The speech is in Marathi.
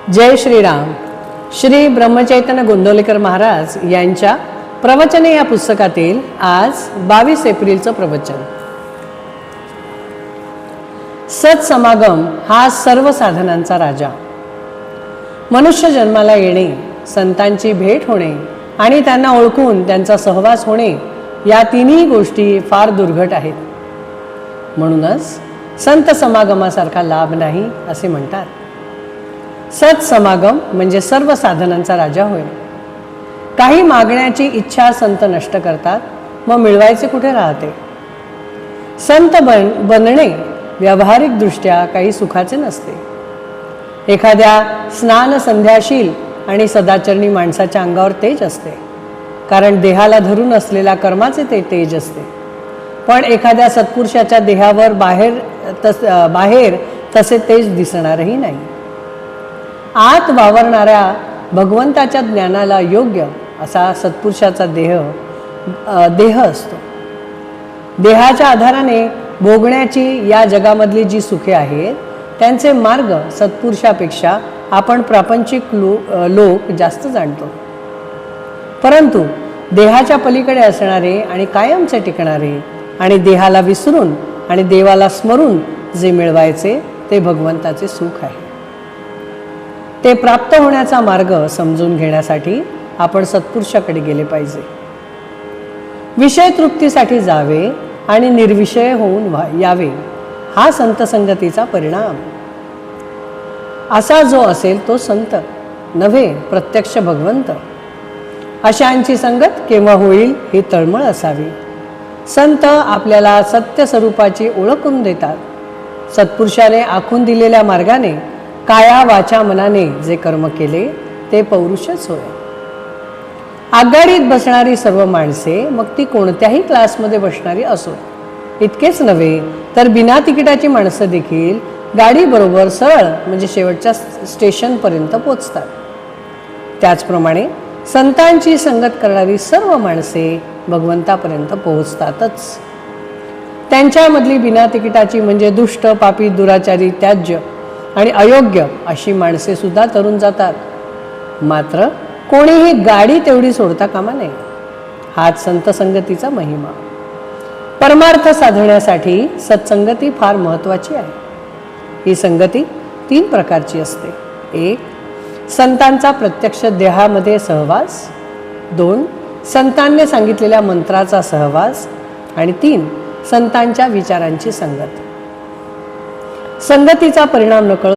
जय श्रीराम. श्री ब्रह्मचैतन्य गोंदवलेकर महाराज यांच्या प्रवचने या पुस्तकातील आज 22 एप्रिलचं प्रवचन. सत्समागम हा सर्व साधनांचा राजा. मनुष्य जन्माला येणे, संतांची भेट होणे आणि त्यांना ओळखून त्यांचा सहवास होणे या तिन्ही गोष्टी फार दुर्घट आहेत. म्हणूनच संत समागमासारखा लाभ नाही असे म्हणतात. सत्समागम म्हणजे सर्व साधनांचा राजा होय. काही मागण्याची इच्छा संत नष्ट करतात, मग मिळवायचे कुठे राहते. संत बनणे व्यावहारिक दृष्ट्या काही सुखाचे नसते. एखाद्या स्नान संध्याशील आणि सदाचरणी माणसाच्या अंगावर तेज असते, कारण देहाला धरून असलेल्या कर्माचे ते तेज असते. पण एखाद्या सत्पुरुषाच्या देहावर बाहेर तसे तेज दिसणारही नाही. आत वावरणाऱ्या भगवंताच्या ज्ञानाला योग्य असा सत्पुरुषाचा देह असतो. देहाच्या आधाराने भोगण्याची या जगामधली जी सुखे आहेत त्यांचे मार्ग सत्पुरुषापेक्षा आपण प्रापंचिक लोक जास्त जाणतो. परंतु देहाच्या पलीकडे असणारे आणि कायमचे टिकणारे आणि देहाला विसरून आणि देवाला स्मरून जे मिळवायचे ते भगवंताचे सुख आहे. ते प्राप्त होण्याचा मार्ग समजून घेण्यासाठी आपण सत्पुरुषाकडे गेले पाहिजे. विषय तृप्तीसाठी जावे आणि निर्विषय होऊन यावे हा संत संगतीचा परिणाम. असा जो असेल तो संत नव्हे, प्रत्यक्ष भगवंत. अशांची संगत केव्हा होईल ही तळमळ असावी. संत आपल्याला सत्य स्वरूपाची ओळख करून देतात. सत्पुरुषाने आखून दिलेल्या मार्गाने काया वाचा मनाने जे कर्म केले ते पौरुषच होय. आघाडीत बसणारी सर्व माणसे, मग ती कोणत्याही क्लासमध्ये बसणारी असो, इतकेच नव्हे तर बिना तिकिटाची माणसं देखील गाडीबरोबर सरळ म्हणजे शेवटच्या स्टेशनपर्यंत पोचतात. त्याचप्रमाणे संतांची संगत करणारी सर्व माणसे भगवंतापर्यंत पोहोचतातच. त्यांच्यामधली बिना तिकिटाची म्हणजे दुष्ट, पापी, दुराचारी, त्याज्य आणि अयोग्य अशी माणसे सुद्धा तरुण जातात. मात्र कोणीही गाडी तेवढी सोडता कामा नये. हाच संत संगतीचा महिमा. परमार्थ साधण्यासाठी सत्संगती फार महत्त्वाची आहे. ही संगती 3 प्रकारची असते. 1. संतांचा प्रत्यक्ष देहामध्ये सहवास. 2. संतांनी सांगितलेल्या मंत्राचा सहवास. आणि 3. संतांच्या विचारांची संगत. संगतीचा परिणाम नकळत